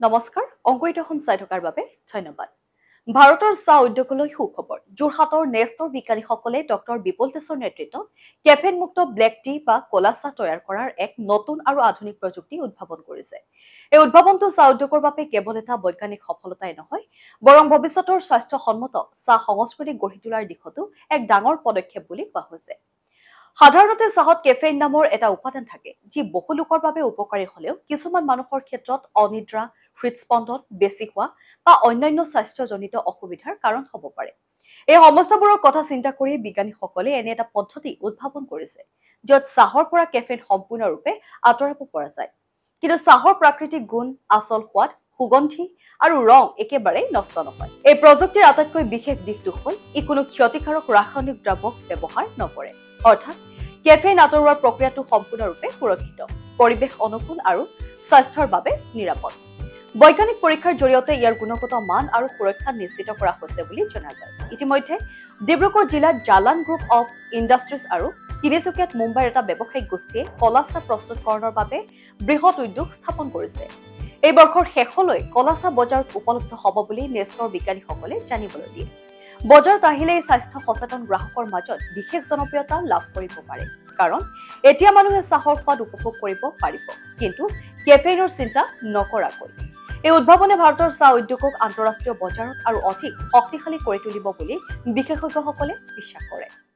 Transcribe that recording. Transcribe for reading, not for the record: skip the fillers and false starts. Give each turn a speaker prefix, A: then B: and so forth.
A: নমস্কাৰ, অংকুৰিত অসম চাই থকাৰ বাবে ধন্যবাদ। ভাৰতৰ চাহ উদ্যোগলৈ সুখবৰ। যোৰহাটৰ নেষ্টৰ বিজ্ঞানীসকলে ডক্টৰ বিপুল তেজৰ নেতৃত্বত কেফেইন মুক্ত ব্লেক টি বা কলা চাহ তৈয়াৰ কৰাৰ এক নতুন আৰু আধুনিক প্ৰযুক্তি উদ্ভাৱন কৰিছে। এই উদ্ভাৱনটো চাহ উদ্যোগৰ বাবে কেৱল এটা বৈজ্ঞানিক সফলতাই নহয়, বৰং ভৱিষ্যতৰ স্বাস্থ্যসন্মত চাহ সংস্কৃতি গঢ়ি তোলাৰ দিশতো এক ডাঙৰ পদক্ষেপ বুলি কোৱা হৈছে। সাধাৰণতে চাহত কেফেইন নামৰ এটা উপাদান থাকে, যি বহু লোকৰ বাবে উপকাৰী হলেও কিছুমান মানুহৰ ক্ষেত্ৰত অনিদ্ৰা, হৃদস্পন্দন বেছি হোৱা বা অন্যান্য স্বাস্থ্যজনিত অসুবিধাৰ কাৰণ হ'ব পাৰে। এই সমস্যাবোৰৰ কথা চিন্তা কৰি বিজ্ঞানীসকলে এনে এটা পদ্ধতি উদ্ভাৱন কৰিছে, য'ত চাহৰ পৰা কেফেইন সম্পূৰ্ণৰূপে আঁতৰাব পৰা যায়। কিন্তু চাহৰ প্ৰাকৃতিক গুণ, আচল সোৱাদ, সুগন্ধি আৰু ৰং একেবাৰে নষ্ট নহয়। এই প্ৰযুক্তিৰ আটাইতকৈ বিশেষ দিশটো হ'ল ই কোনো ক্ষতিকাৰক ৰাসায়নিক দ্ৰব্য ব্যৱহাৰ নকৰে। অৰ্থাৎ কেফেইন আঁতৰোৱাৰ প্ৰক্ৰিয়াটো সম্পূৰ্ণৰূপে সুৰক্ষিত, পৰিৱেশ অনুকূল আৰু স্বাস্থ্যৰ বাবে নিৰাপদ। বৈজ্ঞানিক পৰীক্ষাৰ জৰিয়তে ইয়াৰ গুণগত মান আৰু সুৰক্ষা নিশ্চিত কৰা হৈছে বুলি জনা যায়। ইতিমধ্যে ডিব্ৰুগড় জিলাত জালান গ্ৰুপ অৱ ইণ্ডাষ্ট্ৰিজ আৰু তিনিচুকীয়াত মুম্বাইৰ এটা ব্যৱসায়িক গোষ্ঠীয়ে কলা চাহ প্ৰস্তুতকৰণৰ বাবে বৃহৎ উদ্যোগ স্থাপন কৰিছে। এই বৰ্ষৰ শেষলৈ কলা চাহ বজাৰত উপলব্ধ হ'ব বুলি নেষ্টৰ বিজ্ঞানীসকলে জানিবলৈ দিয়ে। বজাৰত আহিলে এই স্বাস্থ্য সচেতন গ্ৰাহকৰ মাজত বিশেষ জনপ্ৰিয়তা লাভ কৰিব পাৰে, কাৰণ এতিয়া মানুহে চাহৰ সোৱাদ উপভোগ কৰিব পাৰিব, কিন্তু কেফেইনৰ চিন্তা নকৰাকৈ। এই উদ্ভাৱনে ভাৰতৰ চাহ উদ্যোগক আন্তঃৰাষ্ট্ৰীয় বজাৰত আৰু অধিক শক্তিশালী কৰি তুলিব বুলি বিশেষজ্ঞসকলে বিশ্বাস কৰে।